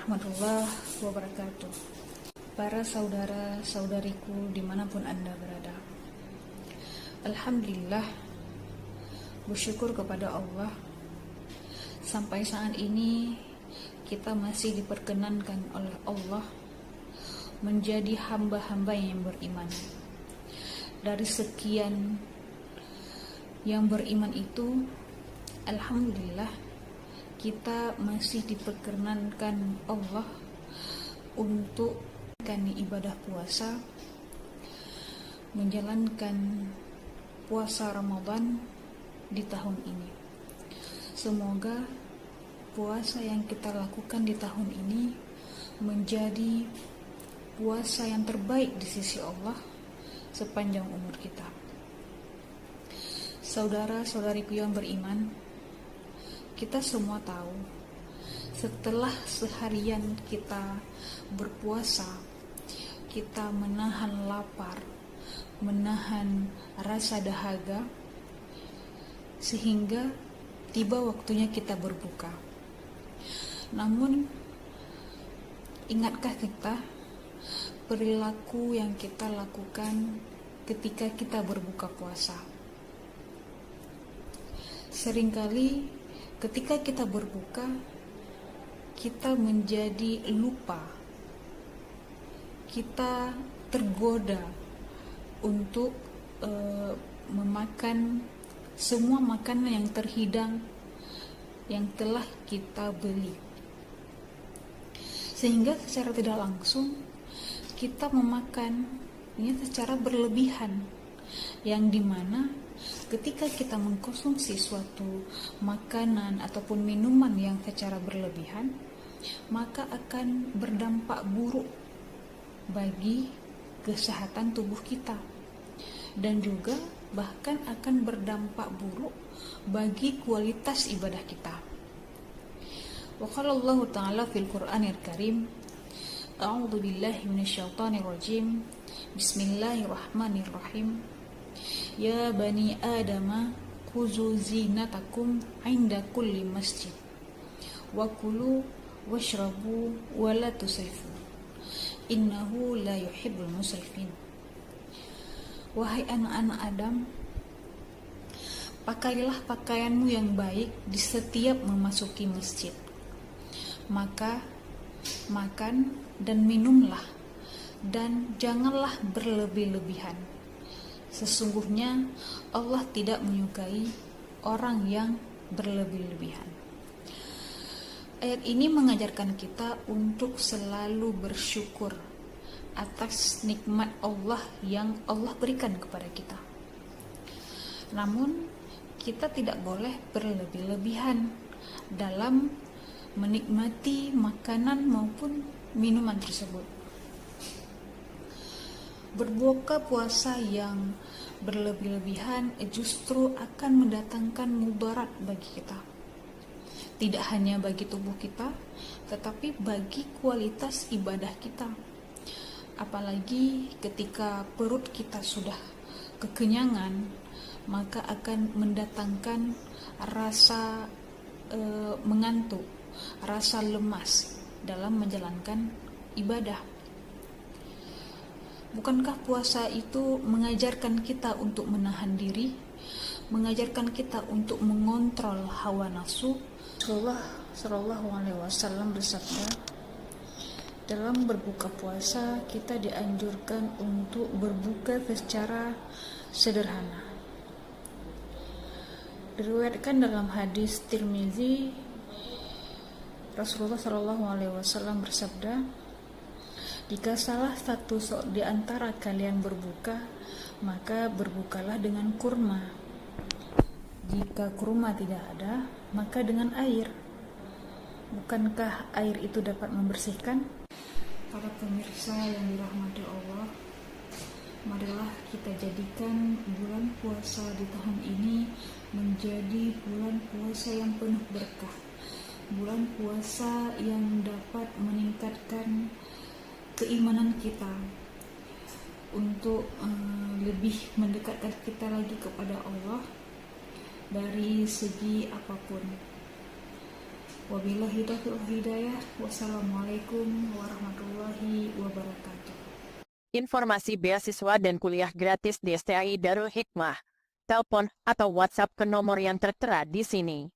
warahmatullahi wabarakatuh. Para saudara-saudariku dimanapun Anda berada, Alhamdulillah, bersyukur kepada Allah, sampai saat ini kita masih diperkenankan oleh Allah menjadi hamba-hamba yang beriman. Dari sekian yang beriman itu, Alhamdulillah, kita masih diperkenankan Allah untuk ibadah puasa, menjalankan puasa Ramadan di tahun ini. Semoga puasa yang kita lakukan di tahun ini menjadi puasa yang terbaik di sisi Allah sepanjang umur kita. Saudara-saudariku yang beriman, kita semua tahu, setelah seharian kita berpuasa, kita menahan lapar, menahan rasa dahaga, sehingga tiba waktunya kita berbuka. Namun, ingatkah kita perilaku yang kita lakukan ketika kita berbuka puasa? Seringkali ketika kita berbuka, kita menjadi lupa, kita tergoda untuk memakan semua makanan yang terhidang yang telah kita beli, sehingga secara tidak langsung kita memakannya secara berlebihan, yang dimana ketika kita mengkonsumsi suatu makanan ataupun minuman yang secara berlebihan, maka akan berdampak buruk bagi kesehatan tubuh kita, dan juga bahkan akan berdampak buruk bagi kualitas ibadah kita. Wa qala Allah Ta'ala fil Qur'anil Karim, A'udzu billahi minasyaitonir rajim. Bismillahirrahmanirrahim. Ya bani Adama khuzu zinatakum 'inda kulli masjid wa kulu washrabu wa la tusrifu innahu la yuhibbul musrifin. Wahai anak-anak Adam, pakailah pakaianmu yang baik di setiap memasuki masjid. Maka makan dan minumlah, dan janganlah berlebih-lebihan. Sesungguhnya Allah tidak menyukai orang yang berlebih-lebihan. Ayat ini mengajarkan kita untuk selalu bersyukur atas nikmat Allah yang Allah berikan kepada kita. Namun, kita tidak boleh berlebih-lebihan dalam menikmati makanan maupun minuman tersebut. Berbuka puasa yang berlebih-lebihan justru akan mendatangkan mudarat bagi kita. Tidak hanya bagi tubuh kita, tetapi bagi kualitas ibadah kita. Apalagi ketika perut kita sudah kekenyangan, maka akan mendatangkan rasa mengantuk, rasa lemas dalam menjalankan ibadah. Bukankah puasa itu mengajarkan kita untuk menahan diri, mengajarkan kita untuk mengontrol hawa nafsu? Rasulullah Shallallahu Alaihi Wasallam bersabda, dalam berbuka puasa kita dianjurkan untuk berbuka secara sederhana. Diriwayatkan dalam hadis Tirmizi, Rasulullah Shallallahu Alaihi Wasallam bersabda, jika salah satu di antara kalian berbuka, maka berbukalah dengan kurma. Jika kurma tidak ada, maka dengan air. Bukankah air itu dapat membersihkan? Para pemirsa yang dirahmati Allah, marilah kita jadikan bulan puasa di tahun ini menjadi bulan puasa yang penuh berkah, bulan puasa yang dapat meningkatkan keimanan kita untuk lebih mendekatkan kita lagi kepada Allah dari segi apapun. Wabillahi taufiq wal hidayah. Wassalamualaikum warahmatullahi wabarakatuh. Informasi beasiswa dan kuliah gratis di STAI Darul Hikmah. Telepon atau WhatsApp ke nomor yang tertera di sini.